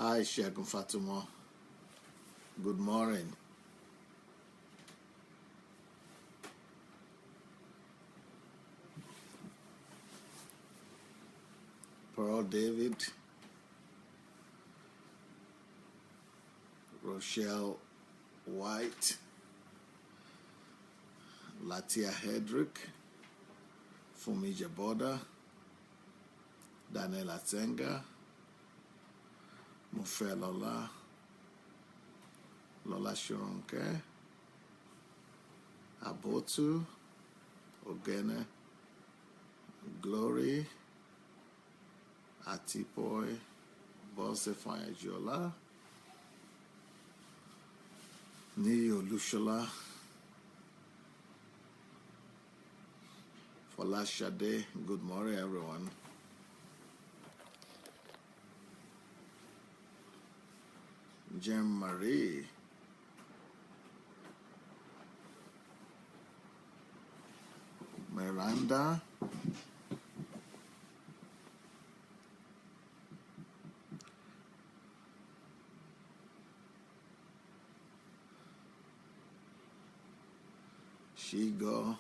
Hi, Sheikh Fatima. Good morning. Pearl David, Rochelle White, Latia Hedrick, Fumi Jaboda, Daniel Atsenga, Mufe Lola, Lola Shironke, Abotu, Ogene, Glory, Atipoy, Bose Fayajola, Niyo Lushola, Folashade. Good morning, everyone. Jem Marie, Miranda, Shigo,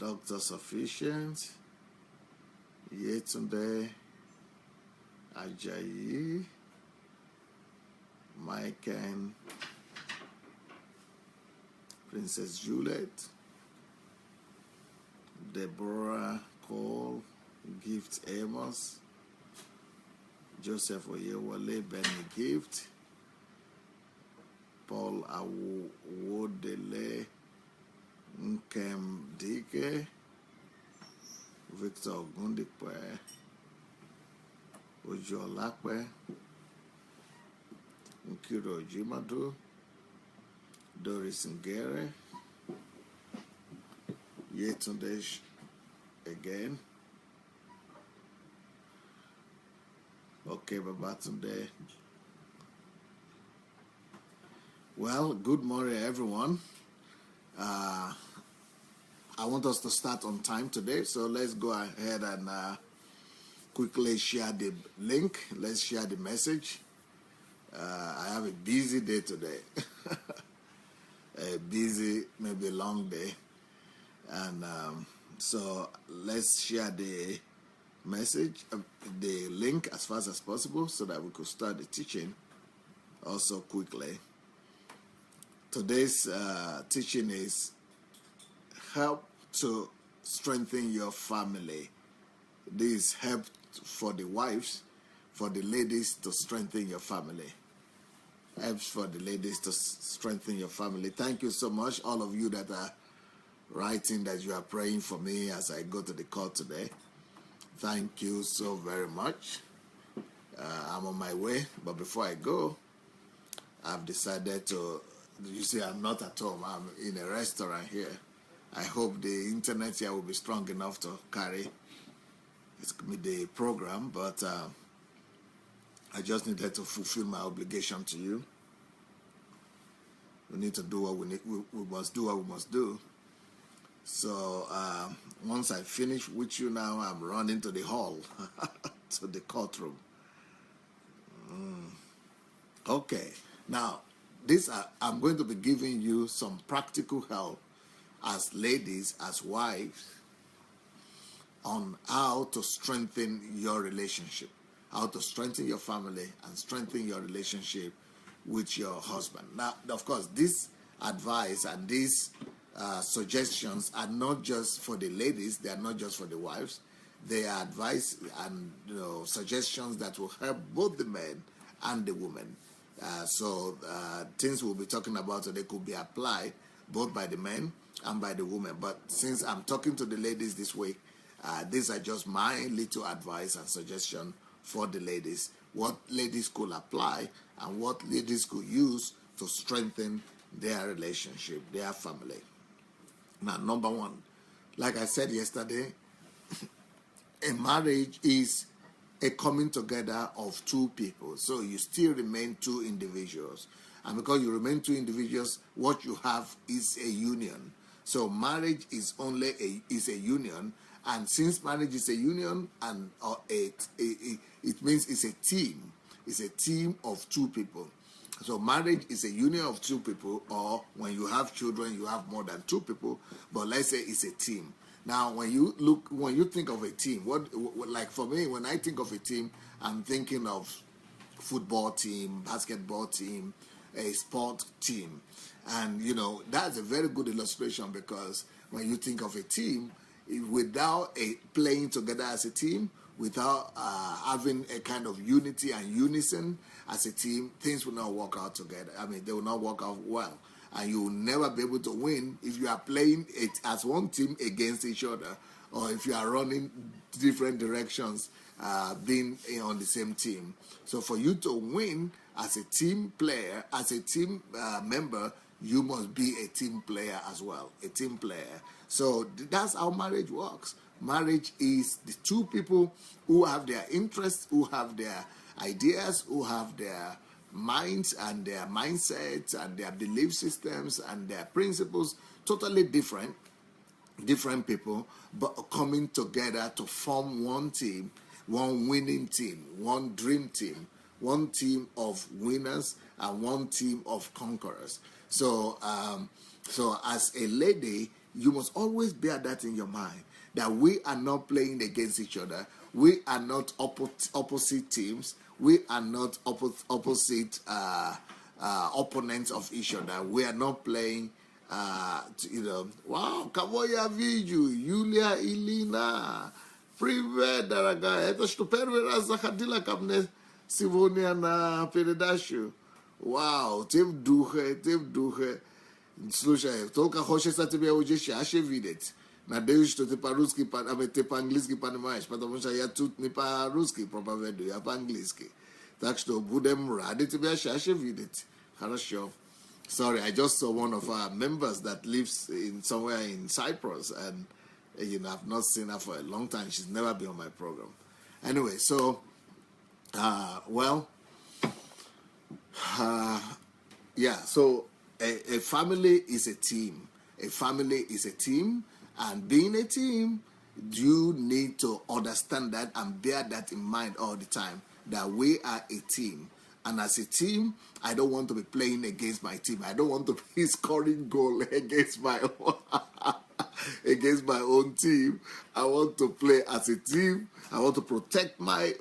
Dr. Sufficient, Yetunde, Ajayi, Maiken, Princess Juliet, Deborah Cole, Gift Amos, Joseph Oyewale, Benny Gift, Paul Awodele, Nkem Dike, Victor Ogundipe, Ojo Olakpe, Nkiro Jimadu, Doris Ngere, Yetunde again. Okay, Babatunde. Well, good morning, everyone. I want us to start on time today, so let's go ahead and quickly share the link. Let's share the message. I have a busy day today. A busy, maybe long day. And so let's share the message, the link as fast as possible so that we could start the teaching also quickly. Today's teaching is help to strengthen your family. This help for the wives, for the ladies to strengthen your family. Helps for the ladies to strengthen your family. Thank you so much, all of you that are writing that you are praying for me as I go to the court today. Thank you so very much. I'm on my way, but before I go, I've decided to, you see, I'm not at home. I'm in a restaurant here. I hope the internet here will be strong enough to carry the program, but I just needed to fulfill my obligation to you. We need to do what we must do what we must do. So once I finish with you now, I'm running to the hall, to the courtroom. Okay, now I'm going to be giving you some practical help as ladies, as wives, on how to strengthen your relationship, how to strengthen your family and strengthen your relationship with your husband. Now, of course, this advice and these suggestions are not just for the ladies, they are not just for the wives. They are advice and suggestions that will help both the men and the women. So things we'll be talking about today could be applied both by the men and by the women. But since I'm talking to the ladies this week, these are just my little advice and suggestion for the ladies. What ladies could apply and what ladies could use to strengthen their relationship, their family. Now, number one, like I said yesterday, a marriage is a coming together of two people. So you still remain two individuals. And because you remain two individuals, what you have is a union. So marriage is only a union, And since marriage is a union, and it means it's a team. It's a team of two people. So marriage is a union of two people, or when you have children, you have more than two people. But let's say it's a team. Now, when you think of a team, like for me, when I think of a team, I'm thinking of football team, basketball team, a sport team. And, that's a very good illustration, because when you think of a team, without playing together as a team, without having a kind of unity and unison as a team, things will not work out together. I mean, they will not work out well. And you will never be able to win if you are playing it as one team against each other, or if you are running different directions, being on the same team. So for you to win as a team player, as a team member, you must be a team player as well, a team player. So that's how marriage works. Marriage is the two people who have their interests, who have their ideas, who have their minds and their mindsets and their belief systems and their principles totally different people, but coming together to form one team, one winning team, one dream team, one team of winners and one team of conquerors. So as a lady, you must always bear that in your mind, that we are not playing against each other. We are not opposite teams. We are not opposite opponents of each other. We are not playing, wow, Kavoya Viju, Yulia Ilina, Привет, дорогая. Это что, первый раз заходила ко мне сегодня на передачу? Вау, ты в духе. Слушай, только хочется тебя уже чаще видеть. Надеюсь, что ты по-русски, ты по-английски понимаешь, потому что я тут не по-русски проповедую, я по-английски. Так что будем рады тебя чаще видеть. Хорошо. Sorry, I just saw one of our members that lives somewhere in Cyprus, and I've not seen her for a long time. She's never been on my program. Anyway, so, so a family is a team. A family is a team, and being a team, you need to understand that and bear that in mind all the time, that we are a team. And as a team, I don't want to be playing against my team. I don't want to be scoring goal against my own team. I want to play as a team. I want to protect my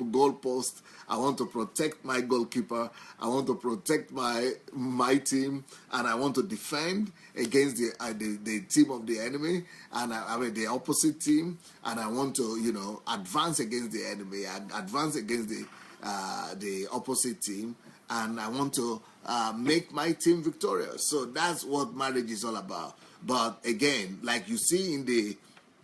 goalpost. I want to protect my goalkeeper. I want to protect my team, and I want to defend against the team of the enemy, and the opposite team. And I want to advance against the enemy, and advance against the opposite team, and I want to make my team victorious. So that's what marriage is all about. But again, like you see in the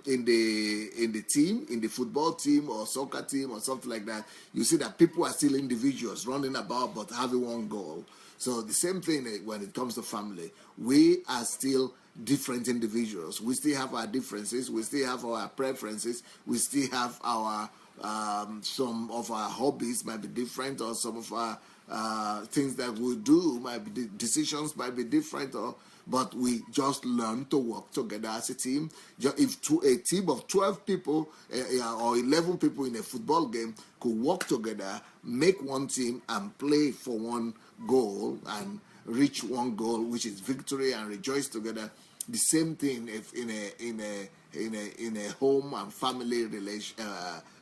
team, in the football team or soccer team or something like that, you see that people are still individuals running about but having one goal. So the same thing when it comes to family. We are still different individuals. We still have our differences. We still have our preferences. We still have our some of our hobbies might be different, or some of our things that we do might be, decisions might be different, but we just learn to work together as a team. If a team of 12 people or 11 people in a football game could work together, make one team and play for one goal and reach one goal, which is victory, and rejoice together, the same thing if in a home and family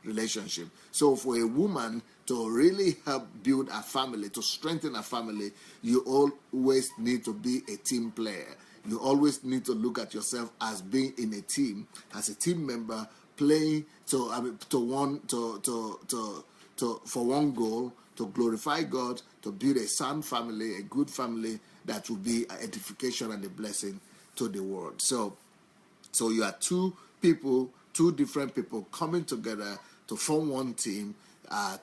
relationship. So for a woman to really help build a family, to strengthen a family, you always need to be a team player. You always need to look at yourself as being in a team, as a team member, playing for one goal, to glorify God, to build a sound family, a good family that will be an edification and a blessing to the world. So you are two different people coming together to form one team,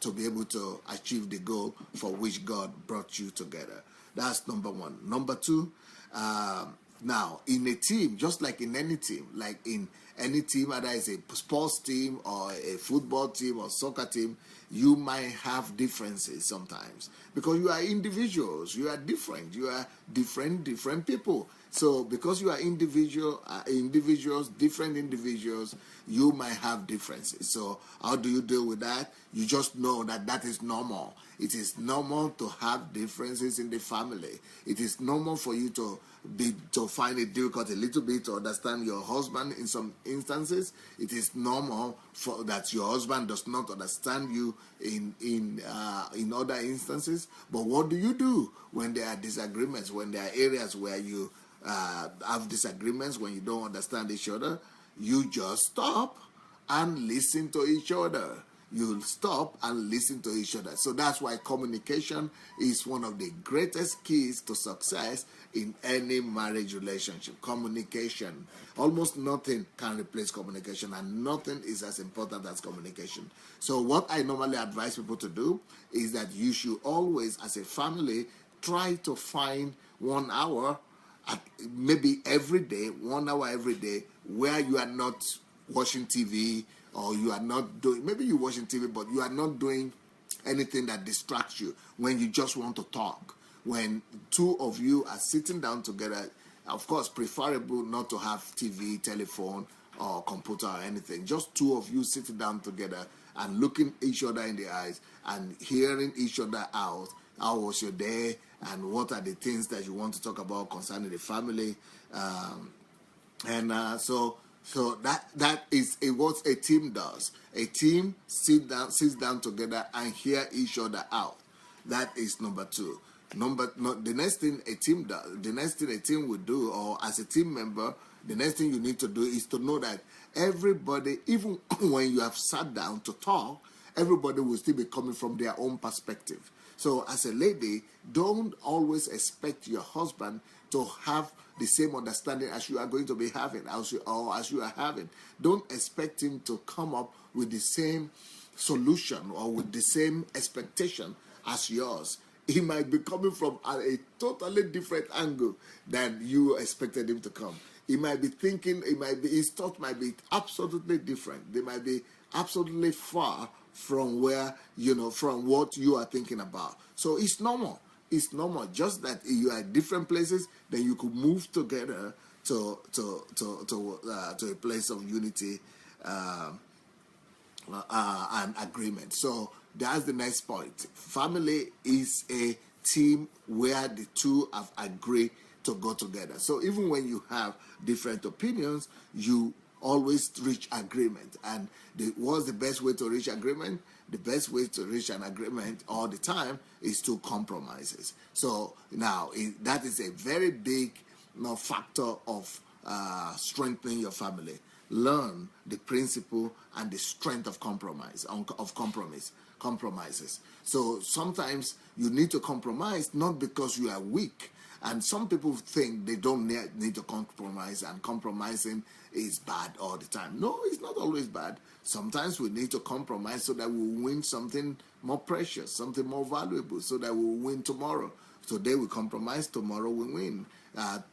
to be able to achieve the goal for which God brought you together. That's number one. Number two, now in a team, just like in any team, like in any team, whether it's a sports team or a football team or soccer team, you might have differences sometimes because you are individuals. You are different. You are different people. So because you are individuals, different individuals, you might have differences. So how do you deal with that? You just know that that is normal. It is normal to have differences in the family. It is normal for you to find it difficult a little bit to understand your husband in some instances. It is normal for that your husband does not understand you in other instances. But what do you do when there are disagreements? When there are areas where you have disagreements, when you don't understand each other, you just stop and listen to each other. You'll stop and listen to each other. So that's why communication is one of the greatest keys to success in any marriage relationship. Communication. Almost nothing can replace communication, and nothing is as important as communication. So what I normally advise people to do is that you should always, as a family, try to find 1 hour, maybe every day, 1 hour every day, where you are not watching TV, or you are not doing, maybe you're watching TV, but you are not doing anything that distracts you, when you just want to talk. When two of you are sitting down together, of course, preferable not to have TV, telephone, or computer or anything. Just two of you sitting down together and looking each other in the eyes and hearing each other out. How was your day? And what are the things that you want to talk about concerning the family? So that is what a team does. A team sits down together and hear each other out. That is number two. The next thing a team does, the next thing a team will do, or as a team member, the next thing you need to do is to know that everybody, even when you have sat down to talk, everybody will still be coming from their own perspective. So as a lady, don't always expect your husband to have the same understanding as you are going to be having, as you are having. Don't expect him to come up with the same solution or with the same expectation as yours. He might be coming from a totally different angle than you expected him to come. He might be thinking, his thought might be absolutely different. They might be absolutely far from from what you are thinking about. So it's normal. It's normal. Just that you are at different places, then you could move together to a place of unity and agreement. So that's the next point. Family is a team where the two have agreed to go together. So even when you have different opinions, you always reach agreement. And what's the best way to reach agreement? The best way to reach an agreement all the time is through compromises. So now that is a very big factor of strengthening your family. Learn the principle and the strength of compromises. So sometimes you need to compromise not because you are weak. And some people think they don't need to compromise, and compromising is bad all the time. No, it's not always bad. Sometimes we need to compromise so that we'll win something more precious, something more valuable, so that we'll win tomorrow. Today we compromise, tomorrow we win.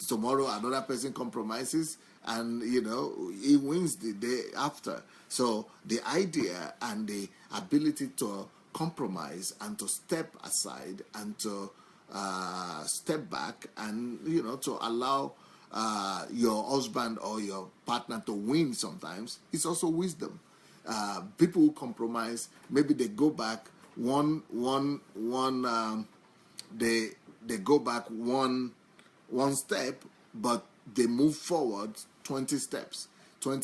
Tomorrow another person compromises, and he wins the day after. So the idea and the ability to compromise and to step aside and to step back and to allow your husband or your partner to win sometimes is also wisdom. People who compromise, maybe they go back they go back one step, but they move forward 20 steps or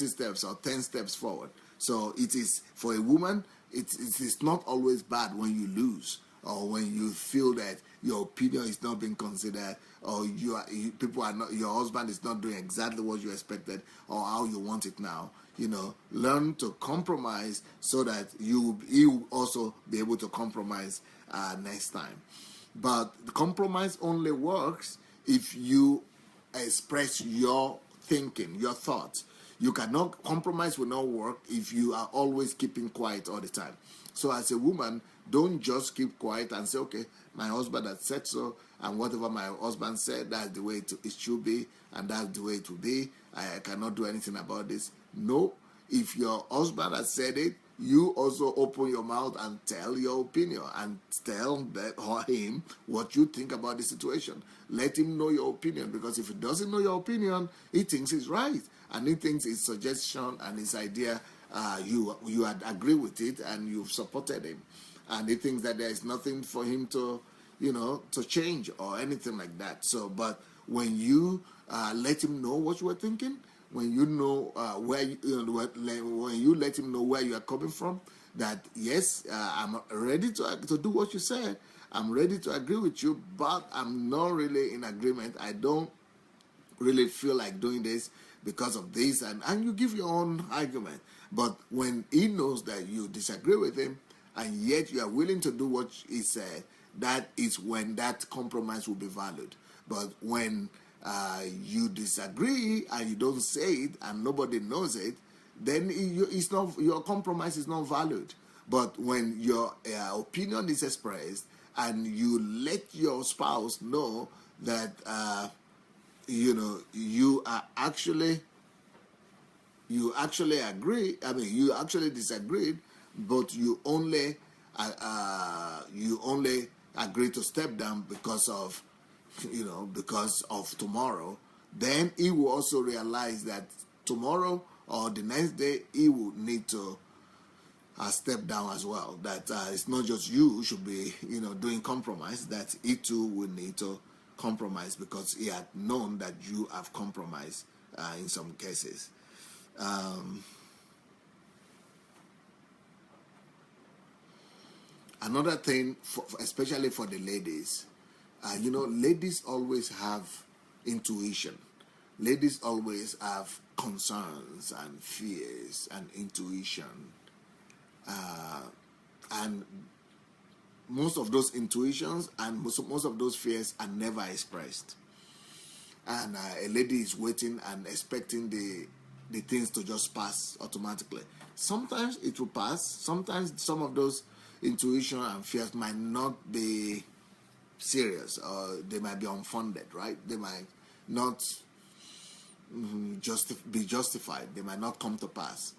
10 steps forward. So it is, for a woman, it is not always bad when you lose, or when you feel that your opinion is not being considered, or your husband is not doing exactly what you expected or how you want it now. Learn to compromise so that you also be able to compromise next time. But compromise only works if you express your thinking, your thoughts. You cannot compromise, will not work if you are always keeping quiet all the time. So as a woman, don't just keep quiet and say, okay, my husband has said so, and whatever my husband said, that's the way it should be, and that's the way it will be. I cannot do anything about this. No, if your husband has said it, you also open your mouth and tell your opinion and tell that or him what you think about the situation. Let him know your opinion, because if he doesn't know your opinion, he thinks he's right, and he thinks his suggestion and his idea, you had agree with it and you've supported him, and he thinks that there is nothing for him to to change or anything like that. So, but when you let him know what you were thinking, when you know where when you let him know where you are coming from, that yes, I'm ready to do what you said. I'm ready to agree with you, but I'm not really in agreement. I don't really feel like doing this because of this, and you give your own argument. But when he knows that you disagree with him and yet you are willing to do what he said, that is when that compromise will be valued. But when you disagree and you don't say it and nobody knows it, then it's not, your compromise is not valued. But when your opinion is expressed and you let your spouse know that you actually agree, I mean you actually disagreed, but you only agree to step down because of tomorrow, then he will also realize that tomorrow or the next day he will need to step down as well. That it's not just you who should be doing compromise, that he too will need to compromise, because he had known that you have compromised in some cases. Another thing, especially for the ladies, ladies always have intuition. Ladies always have concerns and fears and intuition. And most of those intuitions and most of those fears are never expressed. And a lady is waiting and expecting the things to just pass automatically. Sometimes it will pass. Sometimes some of those intuition and fears might not be serious, or they might be unfounded, right? They might not be justified. They might not come to pass.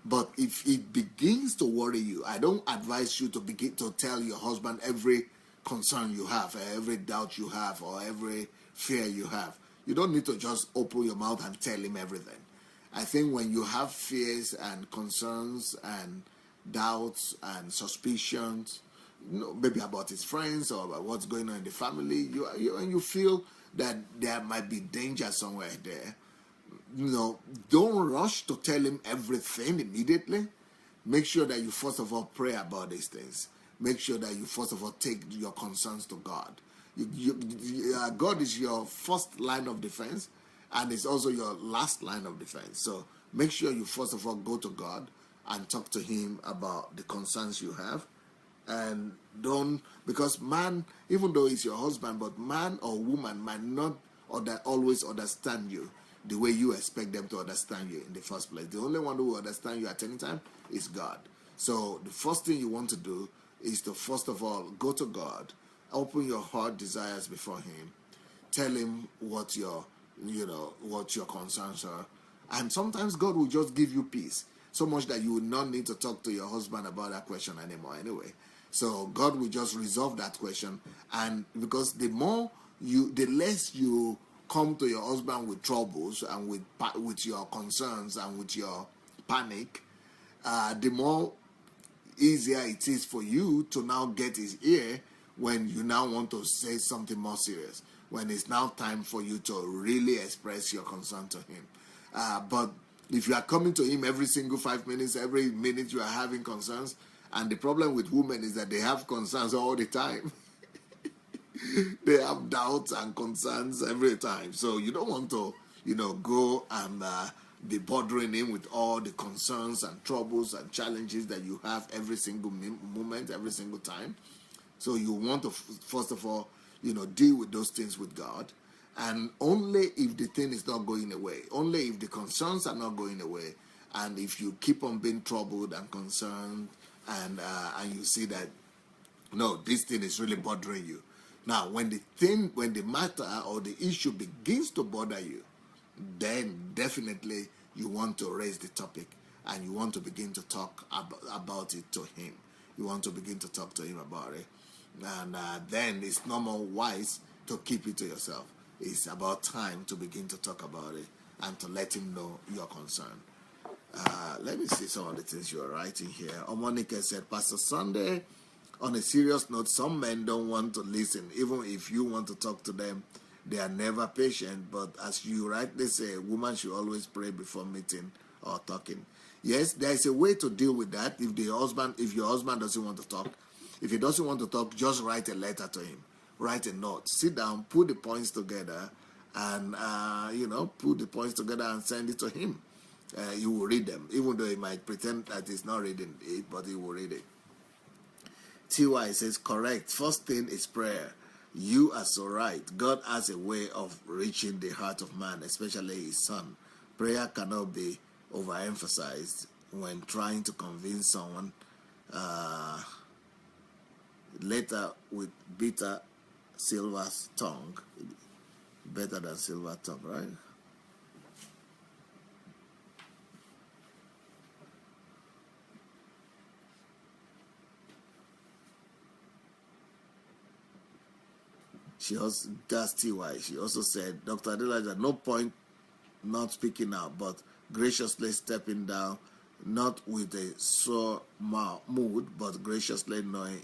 But if it begins to worry you, I don't advise you to begin to tell your husband every concern you have, every doubt you have, or every fear you have. You don't need to just open your mouth and tell him everything. I think when you have fears and concerns and doubts and suspicions, maybe about his friends or about what's going on in the family, and you feel that there might be danger somewhere there, don't rush to tell him everything immediately. Make sure that you first of all pray about these things. Make sure that you first of all take your concerns to God. God is your first line of defense, and it's also your last line of defense. So make sure you first of all go to God and talk to him about the concerns you have. And don't, because man, even though he's your husband, but man or woman might not always understand you the way you expect them to understand you in the first place. The only one who will understand you at any time is God. So the first thing you want to do is to first of all go to God, open your heart desires before him, tell him what your concerns are, and sometimes God will just give you peace, so much that you will not need to talk to your husband about that question anymore anyway. So God will just resolve that question, and because the less you come to your husband with troubles and with your concerns and with your panic, the more easier it is for you to now get his ear when you now want to say something more serious, when it's now time for you to really express your concern to him. But if you are coming to him every single 5 minutes, every minute you are having concerns, and the problem with women is that they have concerns all the time. They have doubts and concerns every time. So you don't want to, go and be bothering him with all the concerns and troubles and challenges that you have every single moment, every single time. So you want to, first of all, deal with those things with God. And only if the thing is not going away, only if the concerns are not going away, and if you keep on being troubled and concerned, and you see that, no, this thing is really bothering you. Now, when the matter or the issue begins to bother you, then definitely you want to raise the topic and you want to begin to talk about it to him. You want to begin to talk to him about it. And then it's no more wise to keep it to yourself. It's about time to begin to talk about it and to let him know your concern. Let me see some of the things you are writing here. Omonika said, Pastor Sandey, on a serious note, some men don't want to listen. Even if you want to talk to them, they are never patient. But as you rightly say, a woman should always pray before meeting or talking. Yes, there is a way to deal with that. If your husband doesn't want to talk, if he doesn't want to talk, just write a letter to him. Write a note. Sit down, put the points together, and put the points together and send it to him. He will read them, even though he might pretend that he's not reading it, but he will read it. TY says, correct. First thing is prayer. You are so right. God has a way of reaching the heart of man, especially his son. Prayer cannot be overemphasized when trying to convince someone. Later with bitter silver's tongue. Better than silver tongue, right? She also, that's TY. She also said, Dr. Adelaja, no point not speaking out, but graciously stepping down, not with a sore mood, but graciously knowing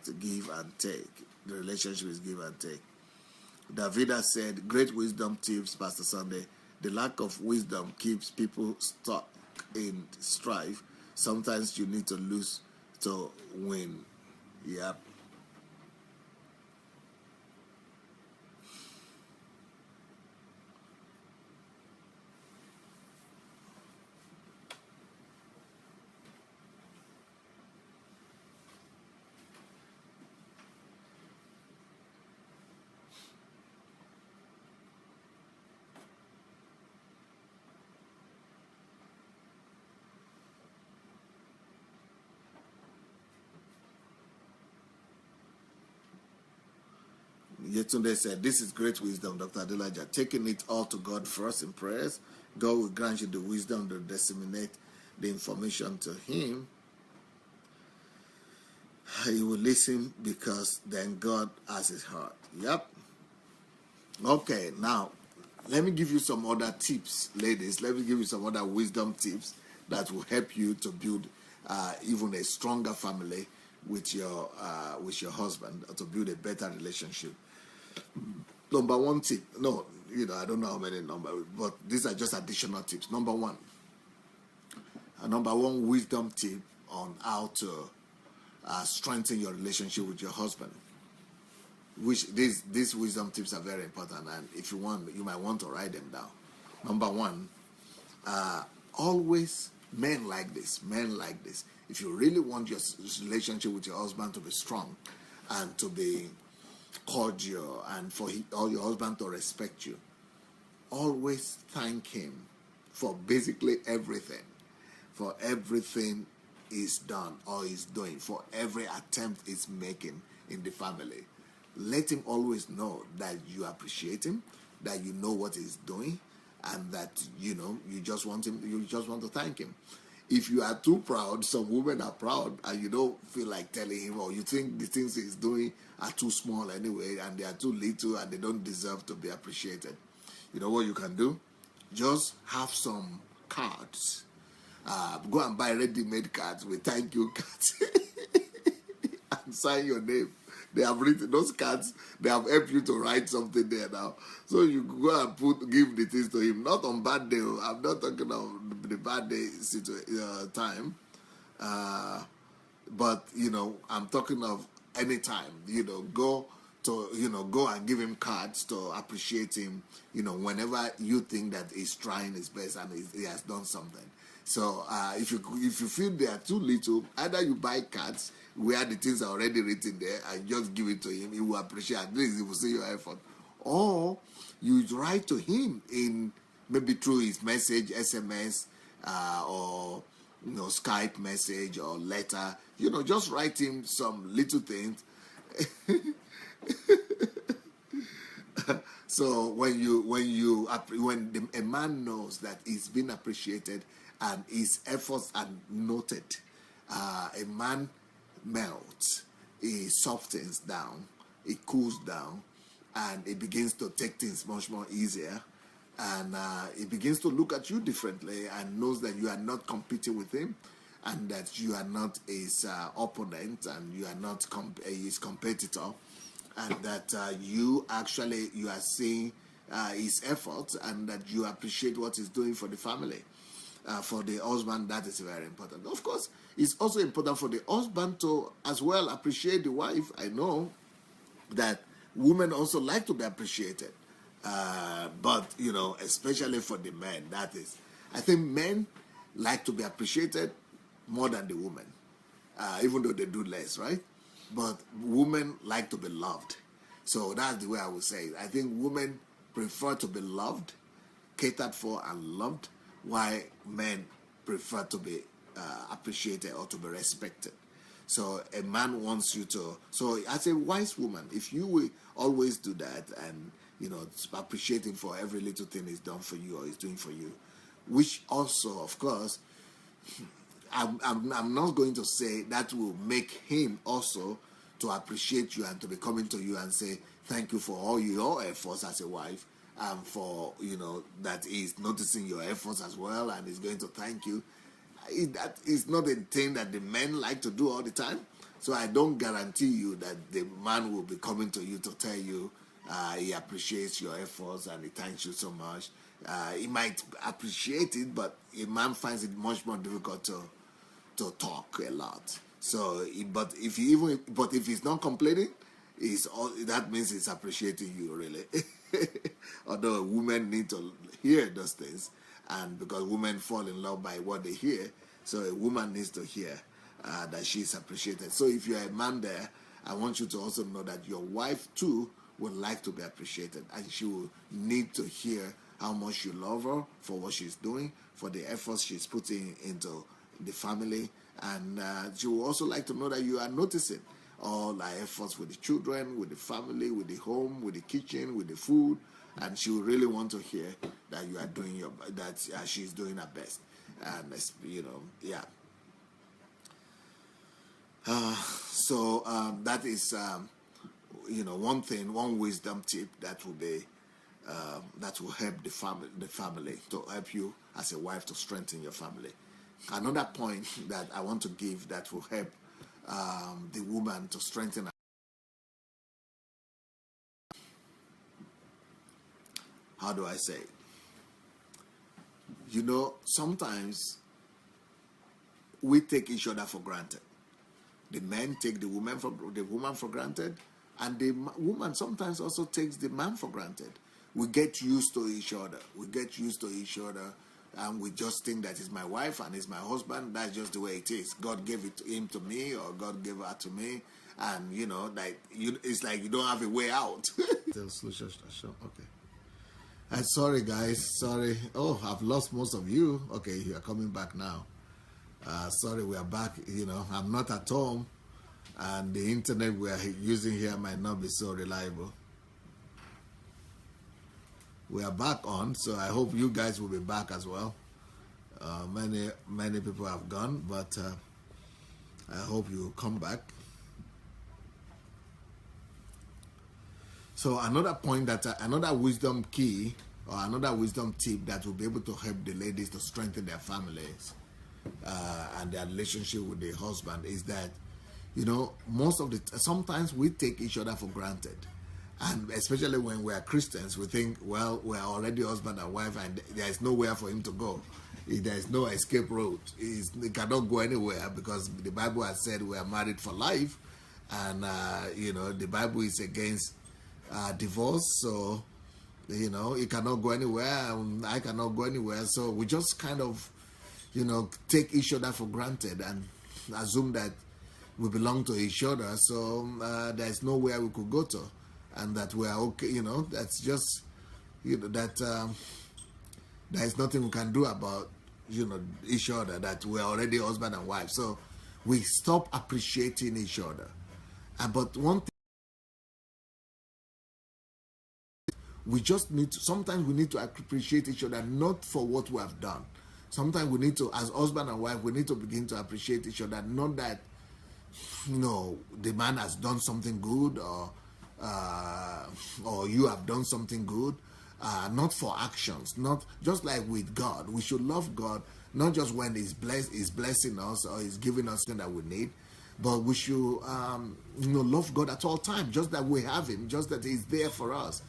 to give and take. The relationship is give and take. Davida said, great wisdom tips, Pastor Sandey. The lack of wisdom keeps people stuck in strife. Sometimes you need to lose to win. Yep. Yetunde said, this is great wisdom, Dr. Adelaja. Taking it all to God first in prayers, God will grant you the wisdom to disseminate the information to him. He will listen because then God has his heart. Yep. Okay, now, let me give you some other tips, ladies. Let me give you some other wisdom tips that will help you to build even a stronger family with your husband, or to build a better relationship. Number one tip, I don't know how many numbers, but these are just additional tips. Number one wisdom tip on how to strengthen your relationship with your husband. Which these wisdom tips are very important, and if you want, you might want to write them down. Number one, always men like this. If you really want your relationship with your husband to be strong and to be cordial, and for your husband to respect you, always thank him for basically everything, for everything he's done or he's doing, for every attempt he's making in the family. Let him always know that you appreciate him, that you know what he's doing, and that you just want to thank him. If you are too proud, some women are proud, and you don't feel like telling him, or you think the things he's doing are too small anyway, and they are too little, and they don't deserve to be appreciated. You know what you can do? Just have some cards. Go and buy ready-made cards with thank you cards and sign your name. They have written those cards. They have helped you to write something there now. So you go and give the things to him. Not on bad day. I'm not talking about the bad day time. But I'm talking of any time. Go and give him cards to appreciate him. Whenever you think that he's trying his best and he has done something. So if you feel they are too little, either you buy cards where the things are already written there and just give it to him. He will appreciate. At least he will see your effort. Or you write to him in maybe through his message, SMS, or Skype message or letter. Just write him some little things. So when a man knows that he's been appreciated and his efforts are noted, a man melts, he softens down, he cools down, and he begins to take things much more easier, and he begins to look at you differently and knows that you are not competing with him, and that you are not his opponent, and you are not his competitor, and that you are seeing his efforts, and that you appreciate what he's doing for the family. For the husband, that is very important. Of course, it's also important for the husband to as well appreciate the wife. I know that women also like to be appreciated, but especially for the men, I think men like to be appreciated more than the women, even though they do less, right? But women like to be loved. So that's the way I would say it. I think women prefer to be loved, catered for, and loved, while men prefer to be appreciated or to be respected. So a man wants you to. So as a wise woman, if you will always do that, and appreciate him for every little thing he's done for you or he's doing for you, which also, of course, I'm not going to say that will make him also to appreciate you and to be coming to you and say thank you for all your efforts as a wife, and for that he's noticing your efforts as well and he's going to thank you. That is not a thing that the men like to do all the time. So I don't guarantee you that the man will be coming to you to tell you he appreciates your efforts and he thanks you so much. He might appreciate it, but a man finds it much more difficult to talk a lot. So, but if he's not complaining, that means he's appreciating you, really. Although women need to hear those things, and because women fall in love by what they hear, so a woman needs to hear that she's appreciated. So if you're a man there, I want you to also know that your wife too would like to be appreciated, and she will need to hear how much you love her for what she's doing, for the efforts she's putting into the family, and she will also like to know that you are noticing all our efforts with the children, with the family, with the home, with the kitchen, with the food, and she will really want to hear that you are doing she's doing her best, and yeah. So that is one wisdom tip that will be that will help the family to help you as a wife to strengthen your family. Another point that I want to give that will help the woman to strengthen her. How do I say it? Sometimes we take each other for granted. The men take the woman for granted, and the woman sometimes also takes the man for granted. We get used to each other. And we just think that it's my wife and it's my husband. That's just the way it is. God gave him to me, or God gave her to me, and it's like you don't have a way out. Okay. Sorry, guys. Sorry. Oh, I've lost most of you. Okay, you are coming back now. Sorry, we are back. I'm not at home, and the internet we are using here might not be so reliable. We are back on, so I hope you guys will be back as well. Many people have gone, but I hope you come back. So another point another wisdom key or another wisdom tip that will be able to help the ladies to strengthen their families and their relationship with the husband is that sometimes we take each other for granted. And especially when we are Christians, we think, well, we are already husband and wife, and there is nowhere for him to go. There is no escape route. He cannot go anywhere because the Bible has said we are married for life, and the Bible is against divorce. So he cannot go anywhere, and I cannot go anywhere. So we just kind of take each other for granted and assume that we belong to each other. So there is nowhere we could go to. And that we are okay, that's just, that there is nothing we can do about, each other, that we are already husband and wife. So we stop appreciating each other. But one thing, We just need to, sometimes we need to appreciate each other, not for what we have done. Sometimes we need to, as husband and wife, we need to begin to appreciate each other, not that, the man has done something good, or you have done something good, not for actions, not just like with God. We should love God, not just when He's blessing us or He's giving us things that we need, but we should, love God at all times, just that we have Him, just that He's there for us.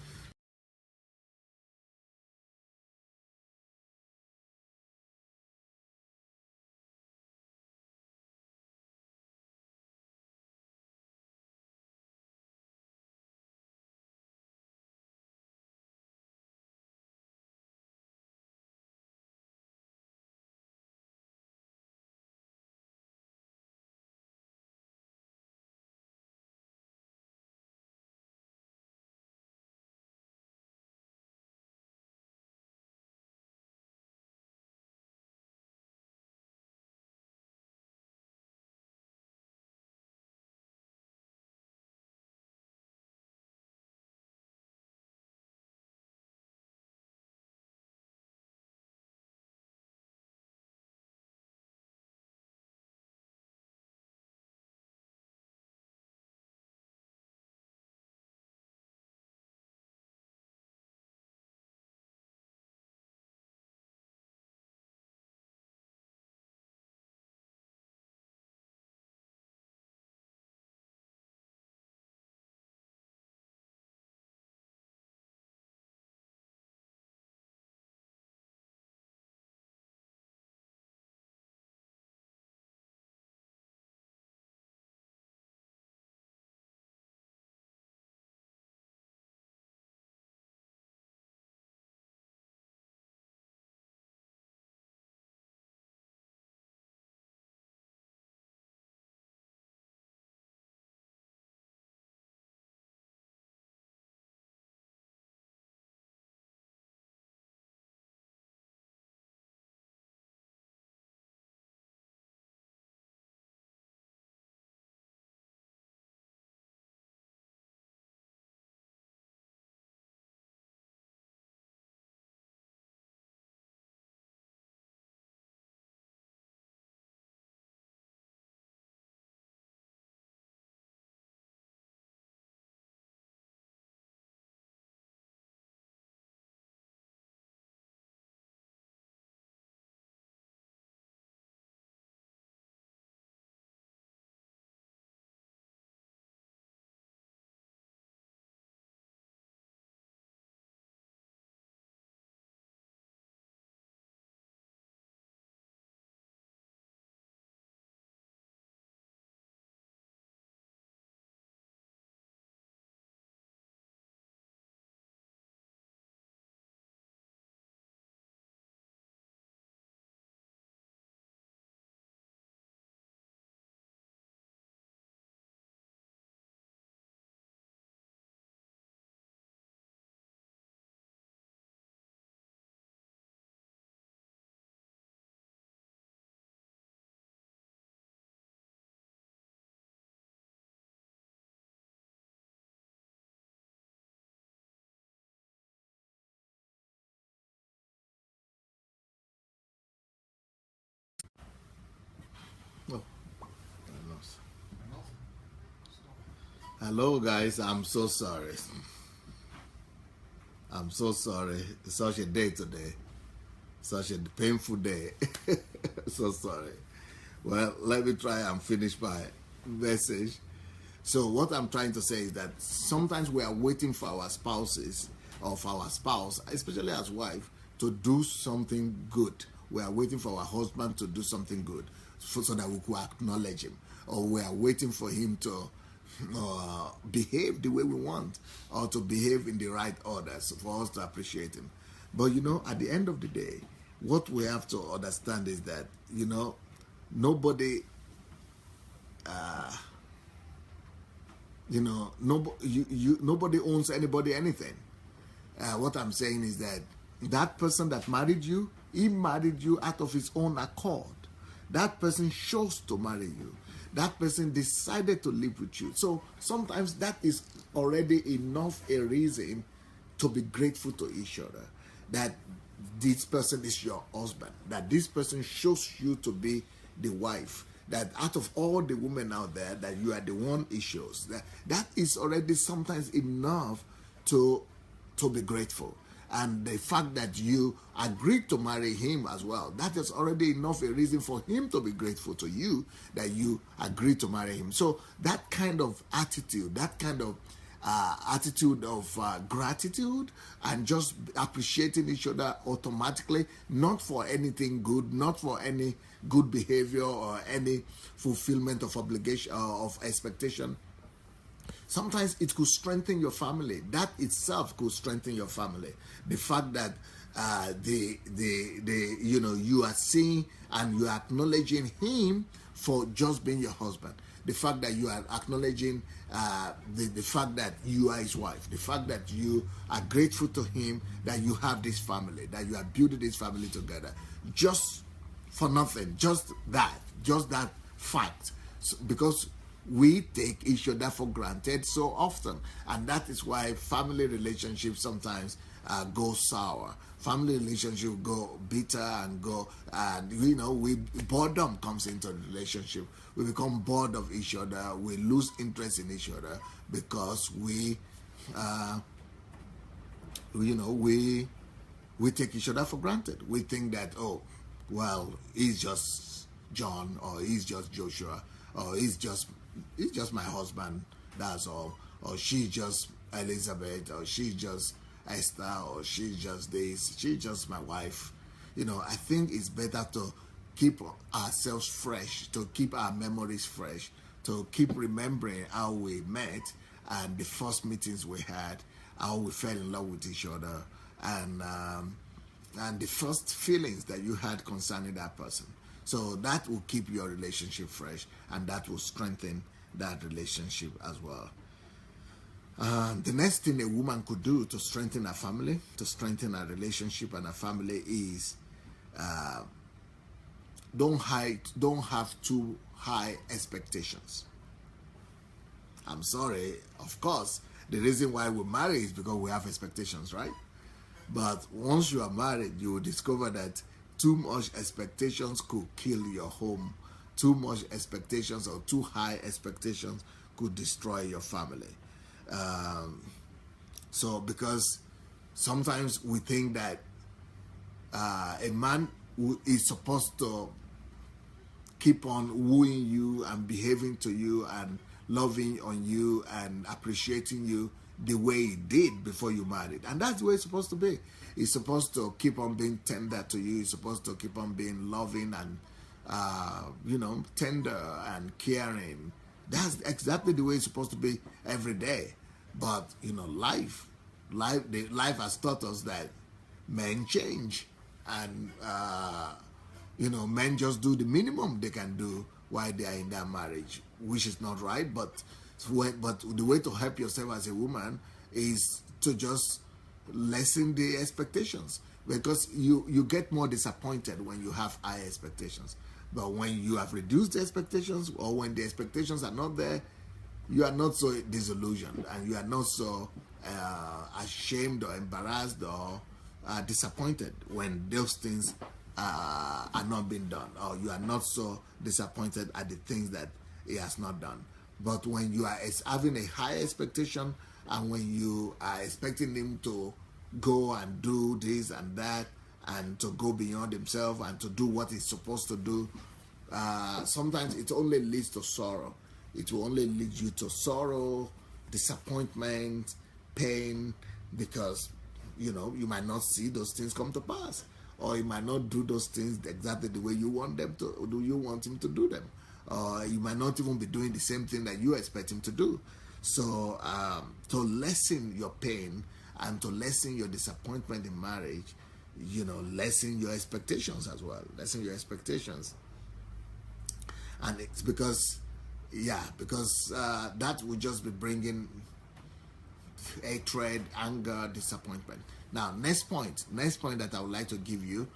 Oh, I lost. Hello, guys. I'm so sorry. I'm so sorry. It's such a day today. Such a painful day. So sorry. Well, let me try and finish my message. So what I'm trying to say is that sometimes we are waiting for our spouses or for our spouse, especially as wife, to do something good. We are waiting for our husband to do something good so that we could acknowledge him. Or we are waiting for him to behave the way we want, or to behave in the right order for us to appreciate him. But at the end of the day, what we have to understand is that nobody nobody owns anybody anything. What I'm saying is that person that married you, he married you out of his own accord. That person chose to marry you. That person decided to live with you. So sometimes that is already enough a reason to be grateful to each other, that this person is your husband, that this person shows you to be the wife, that out of all the women out there, that you are the one he shows. That is already sometimes enough to be grateful. And the fact that you agreed to marry him as well, that is already enough a reason for him to be grateful to you that you agreed to marry him. So that kind of attitude, that kind of attitude of gratitude and just appreciating each other automatically, not for anything good, not for any good behavior or any fulfillment of obligation or of expectation. Sometimes it could strengthen your family. That itself could strengthen your family. The fact that you are seeing and you are acknowledging him for just being your husband. The fact that you are acknowledging the fact that you are his wife. The fact that you are grateful to him that you have this family, that you are building this family together. Just for nothing. Just that fact. So, because we take each other for granted so often, and that is why family relationships sometimes go sour. Family relationships go bitter and boredom comes into the relationship. We become bored of each other. We lose interest in each other because we take each other for granted. We think that, oh, well, he's just John, or he's just Joshua, or he's just my husband, that's all. Or she's just Elizabeth, or she's just Esther, or she's just this, she's just my wife. I think it's better to keep ourselves fresh, to keep our memories fresh, to keep remembering how we met and the first meetings we had, how we fell in love with each other, and the first feelings that you had concerning that person. So that will keep your relationship fresh, and that will strengthen that relationship as well. The next thing a woman could do to strengthen her family, to strengthen her relationship and her family, is don't have too high expectations. I'm sorry, of course, the reason why we marry is because we have expectations, right? But once you are married, you will discover that too much expectations could kill your home. Too much expectations or too high expectations could destroy your family. Because sometimes we think that a man who is supposed to keep on wooing you and behaving to you and loving on you and appreciating you the way he did before you married. And that's the way it's supposed to be. He's supposed to keep on being tender to you. He's supposed to keep on being loving and, tender and caring. That's exactly the way it's supposed to be every day. But, life has taught us that men change. And, men just do the minimum they can do while they are in their marriage, which is not right. But the way to help yourself as a woman is to just lessen the expectations, because you get more disappointed when you have high expectations. But when you have reduced the expectations, or when the expectations are not there, you are not so disillusioned, and you are not so ashamed or embarrassed or disappointed when those things are not being done, or you are not so disappointed at the things that he has not done. But when you are having a high expectation, and when you are expecting him to go and do this and that, and to go beyond himself and to do what he's supposed to do, sometimes it only leads to sorrow. It will only lead you to sorrow, disappointment, pain, because you might not see those things come to pass, or you might not do those things exactly the way you want them to. Do you want him to do them? Or you might not even be doing the same thing that you expect him to do. So to lessen your pain and to lessen your disappointment in marriage, lessen your expectations as well. Lessen your expectations. And it's because that will just be bringing hatred, anger, disappointment. Now, next point that I would like to give you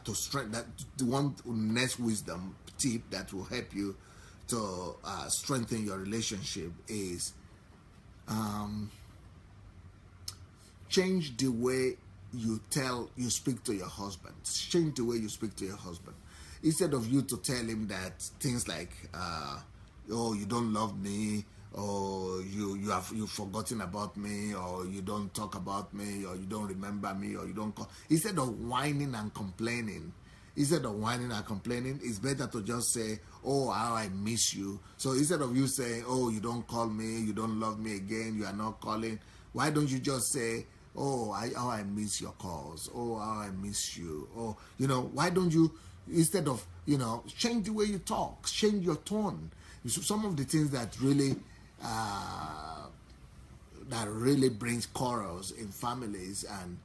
to strengthen that, the one next wisdom tip that will help you to strengthen your relationship is change the way you speak to your husband. Change the way you speak to your husband. Instead of you to tell him that things like, oh, you don't love me, or you've forgotten about me, or you don't talk about me, or you don't remember me, or you don't call. Instead of whining and complaining, it's better to just say, oh, how I miss you. So instead of you saying, oh, you don't call me, you don't love me again, you are not calling, why don't you just say, oh, how I miss your calls, oh, how I miss you, oh, why don't you, instead of, change the way you talk, change your tone. Some of the things that really brings quarrels in families and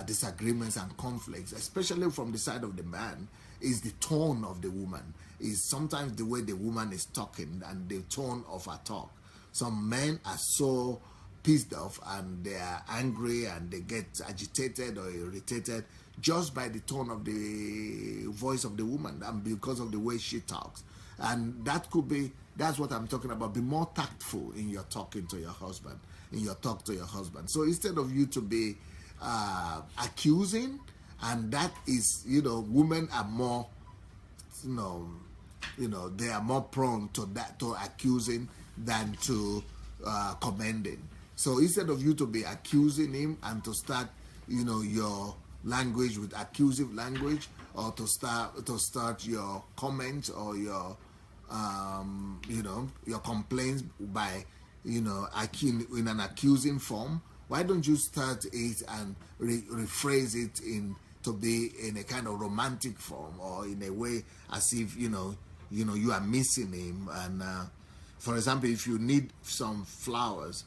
disagreements and conflicts, especially from the side of the man, is the tone of the woman. Is sometimes the way the woman is talking and the tone of her talk. Some men are so pissed off and they are angry and they get agitated or irritated just by the tone of the voice of the woman and because of the way she talks. And that's what I'm talking about. Be more tactful in your talking to your husband, in your talk to your husband. So instead of you to be accusing, and that is, women are more, they are more prone to that, to accusing than to commending. So instead of you to be accusing him and to start, your language with accusive language, or to start your comments or your your complaints by in an accusing form, why don't you start it and rephrase it to be in a kind of romantic form, or in a way as if you are missing him. And for example, if you need some flowers,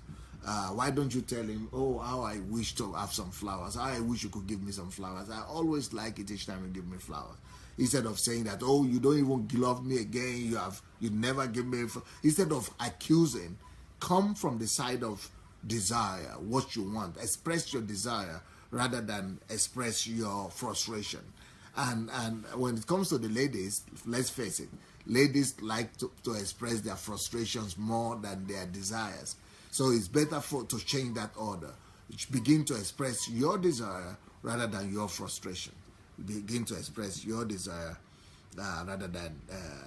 why don't you tell him, oh, how I wish to have some flowers, how I wish you could give me some flowers, I always like it each time you give me flowers. Instead of saying that, oh, you don't even love me again, you never give me, instead of accusing, come from the side of desire, what you want. Express your desire rather than express your frustration. And when it comes to the ladies, let's face it, ladies like to express their frustrations more than their desires. So it's better to change that order. Begin to express your desire rather than your frustration. Begin to express your desire rather than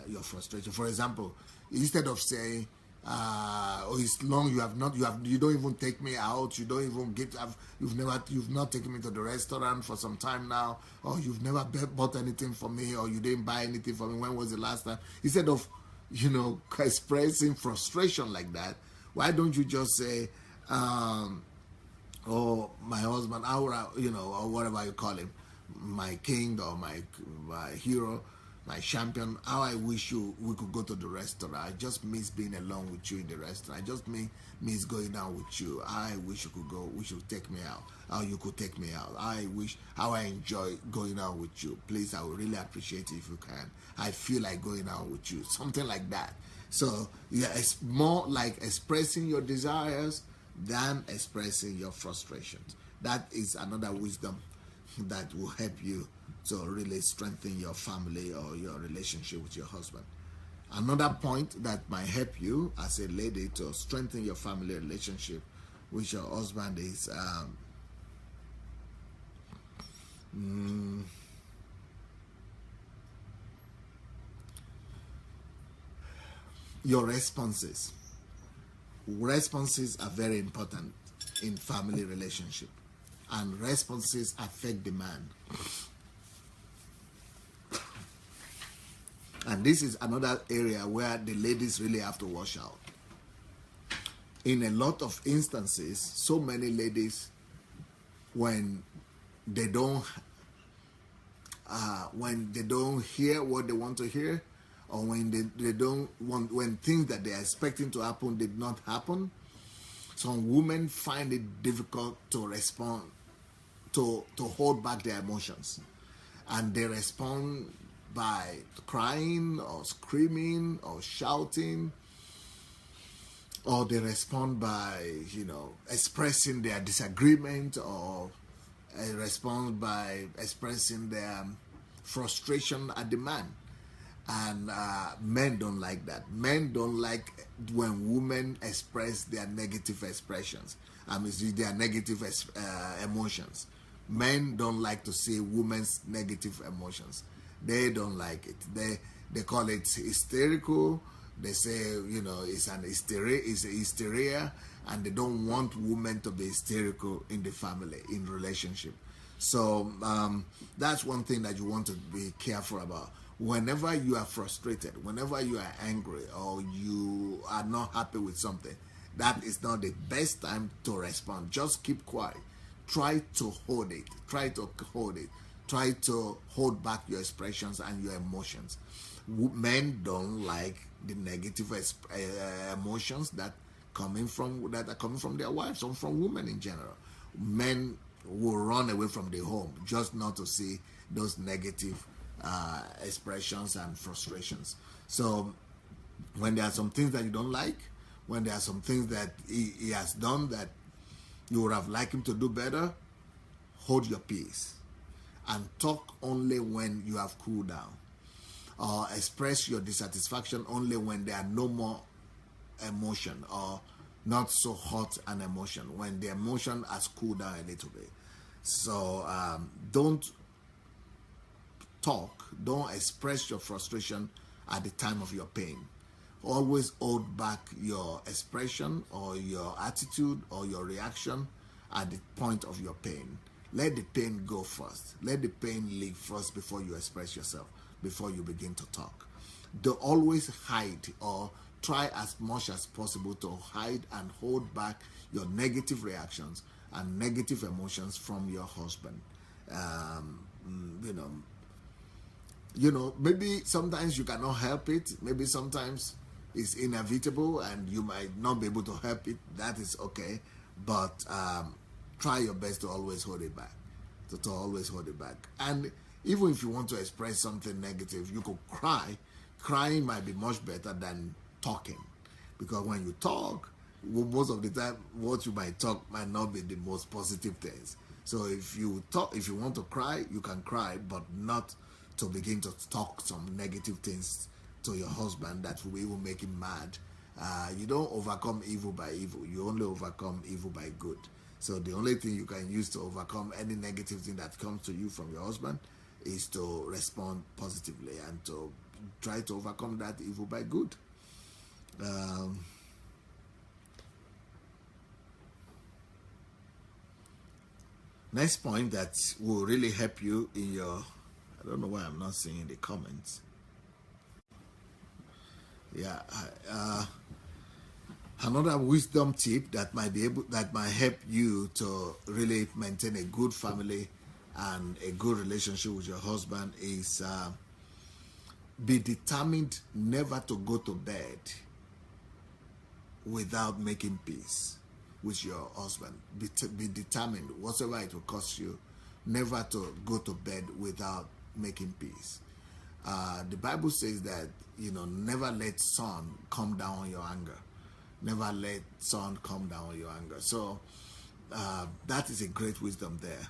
your frustration. For example, instead of saying, "Oh, it's long. You don't even take me out. You don't even you've not taken me to the restaurant for some time now, or you've never bought anything for me, or you didn't buy anything for me. When was the last time?" Instead of, expressing frustration like that, why don't you just say, "Oh, my husband, or whatever you call him, my king or my hero, my champion, how I wish we could go to the restaurant. I just miss being alone with you in the restaurant. I just miss going out with you. I wish you could go. We should take me out. How you could take me out. How I enjoy going out with you. Please, I would really appreciate it if you can. I feel like going out with you." Something like that. So yeah, it's more like expressing your desires than expressing your frustrations. That is another wisdom that will help you to really strengthen your family or your relationship with your husband. Another point that might help you as a lady to strengthen your family relationship with your husband is your responses. Responses are very important in family relationship, and responses affect the man. And this is another area where the ladies really have to watch out. In a lot of instances, so many ladies, when they don't hear what they want to hear, or when they don't want, when things that they are expecting to happen did not happen, some women find it difficult to respond, to hold back their emotions, and they respond by crying or screaming or shouting, or they respond by expressing their disagreement, or respond by expressing their frustration at the man. And men don't like that. Men don't like when women express their negative expressions. their negative emotions. Men don't like to see women's negative emotions. They don't like it. They call it hysterical. They say, you know, it's a hysteria, and they don't want women to be hysterical in the family, in relationship. So that's one thing that you want to be careful about. Whenever you are frustrated, whenever you are angry, or you are not happy with something, that is not the best time to respond. Just keep quiet. Try to hold it. Try to hold it. Try to hold back your expressions and your emotions. Men don't like the negative emotions that are coming from their wives or from women in general. Men will run away from the home just not to see those negative expressions and frustrations. So when there are some things that you don't like, when there are some things that he has done that you would have liked him to do better, hold your peace and talk only when you have cooled down, or express your dissatisfaction only when there are no more emotion, or not so hot an emotion, when the emotion has cooled down a little bit. So don't express your frustration at the time of your pain. Always hold back your expression or your attitude or your reaction at the point of your pain. Let the pain go first. Let the pain leave first before you express yourself, before you begin to talk. Don't always hide, or try as much as possible to hide and hold back your negative reactions and negative emotions from your husband. Maybe sometimes you cannot help it. Maybe sometimes it's inevitable and you might not be able to help it. That is okay. But try your best to always hold it back. To always hold it back. And even if you want to express something negative, you could cry. Crying might be much better than talking. Because when you talk, most of the time, what you might talk might not be the most positive things. So if you want to cry, you can cry, but not to begin to talk some negative things to your husband that will even make him mad. You don't overcome evil by evil. You only overcome evil by good. So the only thing you can use to overcome any negative thing that comes to you from your husband is to respond positively and to try to overcome that evil by good. Next point that will really help you in your, I don't know why I'm not seeing the comments. Yeah, another wisdom tip that might help you to really maintain a good family and a good relationship with your husband is be determined never to go to bed without making peace with your husband. Be determined, whatever it will cost you, never to go to bed without making peace. The Bible says that, never let sun come down on your anger. Never let sun come down on your anger. So that is a great wisdom there.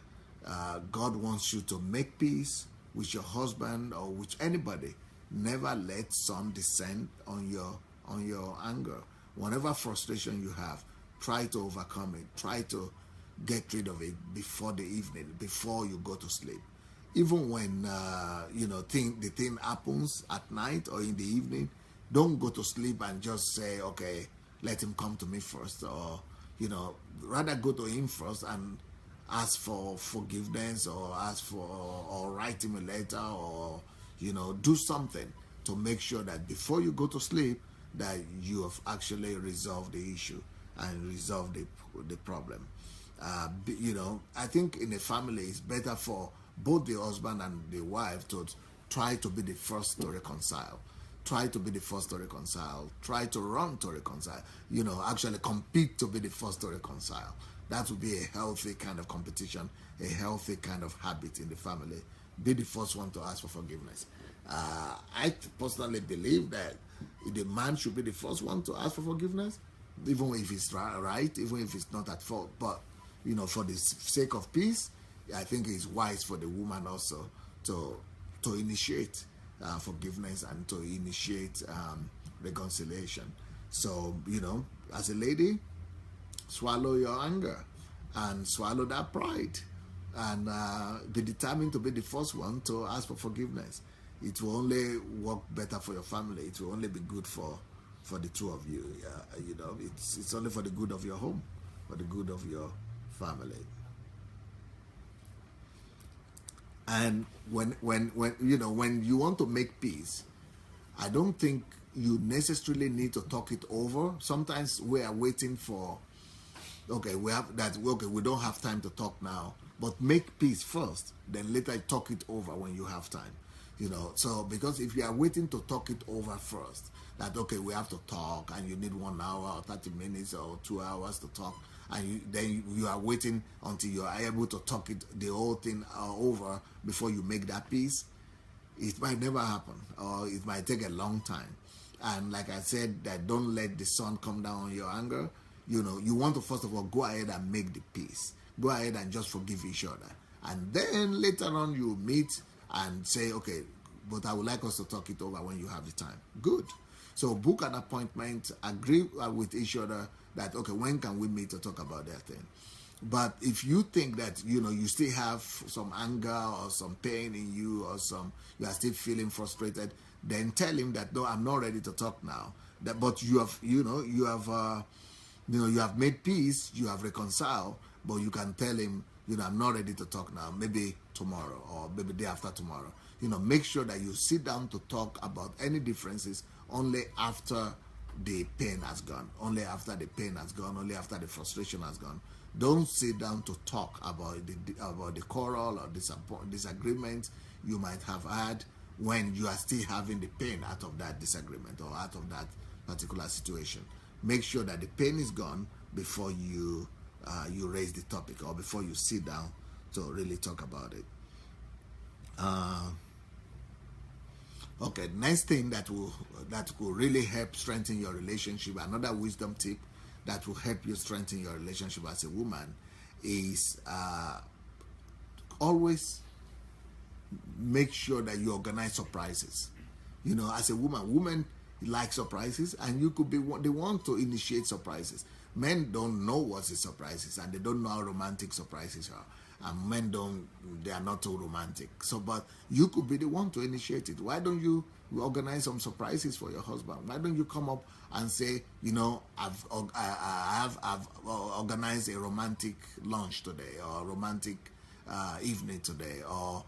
God wants you to make peace with your husband or with anybody. Never let sun descend on your anger. Whatever frustration you have, try to overcome it. Try to get rid of it before the evening, before you go to sleep. Even when the thing happens at night or in the evening, don't go to sleep and just say, okay, let him come to me first, or rather go to him first and ask for forgiveness, or or write him a letter, or do something to make sure that before you go to sleep that you have actually resolved the issue and resolved the problem. I think in a family it's better for both the husband and the wife to try to be the first to reconcile. Try to be the first to reconcile. Try to run to reconcile. Actually compete to be the first to reconcile. That would be a healthy kind of competition, a healthy kind of habit in the family. Be the first one to ask for forgiveness. I personally believe that the man should be the first one to ask for forgiveness, even if it's right, even if it's not at fault. But, for the sake of peace, I think it's wise for the woman also to initiate forgiveness and to initiate reconciliation. So, as a lady, swallow your anger and swallow that pride, and be determined to be the first one to ask for forgiveness. It will only work better for your family. It will only be good for the two of you. You know, it's only for the good of your home, for the good of your family. And when you know, when you want to make peace, I don't think you necessarily need to talk it over. Sometimes we are waiting for, okay, we have that, okay, we don't have time to talk now, but make peace first, then later talk it over when you have time. You know, so because if you are waiting to talk it over first, that okay, we have to talk, and you need 1 hour or 30 minutes or 2 hours to talk, and then you are waiting until you are able to talk it, the whole thing over before you make that peace, it might never happen, or it might take a long time. And like I said, that don't let the sun come down on your anger. You know, you want to first of all go ahead and make the peace. Go ahead and just forgive each other. And then later on you meet and say, okay, but I would like us to talk it over when you have the time. Good. So book an appointment, agree with each other that, okay, when can we meet to talk about that thing? But if you think that, you know, you still have some anger or some pain in you, or you are still feeling frustrated, then tell him that, no, I'm not ready to talk now. But you have, you have made peace, you have reconciled, but you can tell him, I'm not ready to talk now, maybe tomorrow or maybe day after tomorrow. Make sure that you sit down to talk about any differences only after the pain has gone, only after the pain has gone, only after the frustration has gone. Don't sit down to talk about the quarrel or disagreement you might have had when you are still having the pain out of that disagreement or out of that particular situation. Make sure that the pain is gone before you raise the topic, or before you sit down to really talk about it. Okay, next thing that will really help strengthen your relationship, another wisdom tip that will help you strengthen your relationship as a woman, is always make sure that you organize surprises. As a woman like surprises, and you could be the one to initiate surprises. Men don't know what is surprises, and they don't know how romantic surprises are. And men they are not so romantic. So, but you could be the one to initiate it. Why don't you organize some surprises for your husband? Why don't you come up and say, I've organized a romantic lunch today, or a romantic evening today, or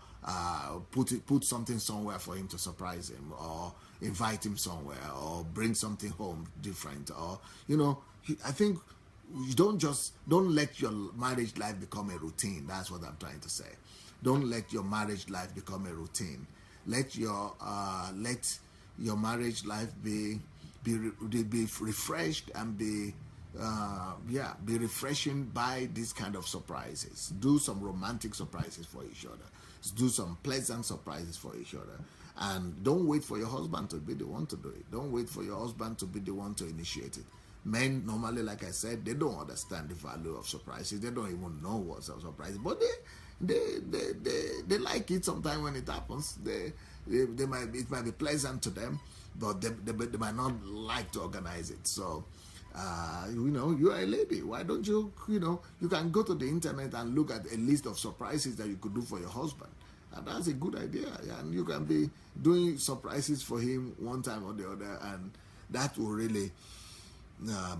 put something somewhere for him to surprise him, or invite him somewhere, or bring something home different, or I think you don't let your marriage life become a routine. That's what I'm trying to say. Don't let your marriage life become a routine. Let your marriage life be refreshed and be refreshing by these kind of surprises. Do some romantic surprises for each other. Do some pleasant surprises for each other. And don't wait for your husband to be the one to do it. Don't wait for your husband to be the one to initiate it. Men normally, like I said, they don't understand the value of surprises. They don't even know what's a surprise, but they like it sometimes when it happens. It might be pleasant to them, but they might not like to organize it. So, you are a lady. Why don't you can go to the internet and look at a list of surprises that you could do for your husband. And that's a good idea. And you can be doing surprises for him one time or the other, and that will really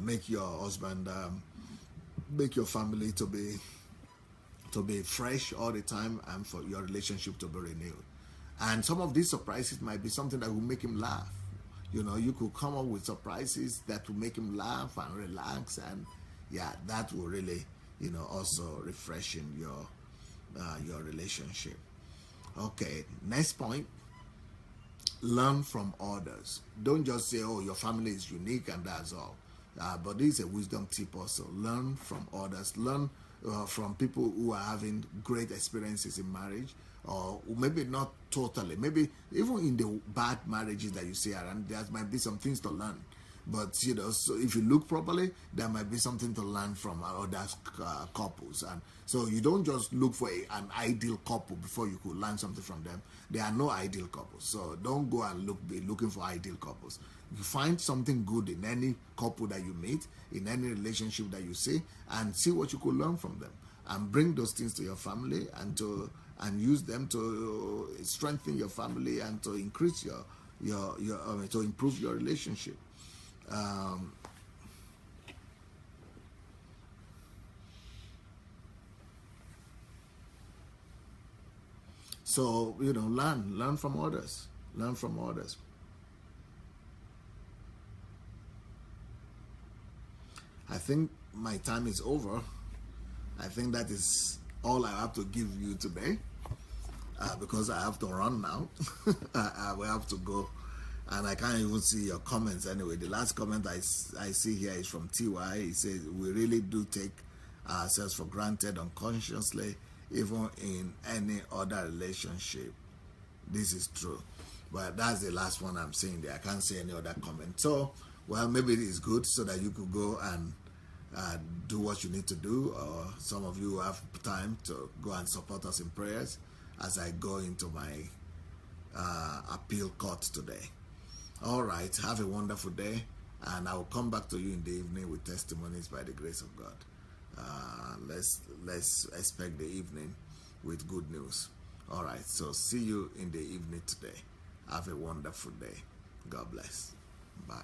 make your husband, make your family to be fresh all the time, and for your relationship to be renewed. And some of these surprises might be something that will make him laugh. You could come up with surprises that will make him laugh and relax, and that will really, also refreshing your relationship. Okay, next point. Learn from others. Don't just say, oh, your family is unique and that's all. But this is a wisdom tip also. Learn from others. Learn from people who are having great experiences in marriage, or maybe not totally. Maybe even in the bad marriages that you see around, there might be some things to learn. But so if you look properly, there might be something to learn from other couples. And so you don't just look for an ideal couple before you could learn something from them. There are no ideal couples, so don't go and be looking for ideal couples. You find something good in any couple that you meet, in any relationship that you see, and see what you could learn from them, and bring those things to your family, and use them to strengthen your family and to increase to improve your relationship. So learn from others. Learn from others. I think my time is over. I think that is all I have to give you today, because I have to run now. I will have to go, and I can't even see your comments anyway. The last comment I see here is from TY. He says, we really do take ourselves for granted unconsciously, even in any other relationship. This is true. But that's the last one I'm seeing there. I can't see any other comment. So, well, maybe it is good so that you could go and do what you need to do, or some of you have time to go and support us in prayers as I go into my appeal court today. All right, have a wonderful day, and I will come back to you in the evening with testimonies by the grace of God. Let's expect the evening with good news. All right, so see you in the evening today. Have a wonderful day. God bless. Bye.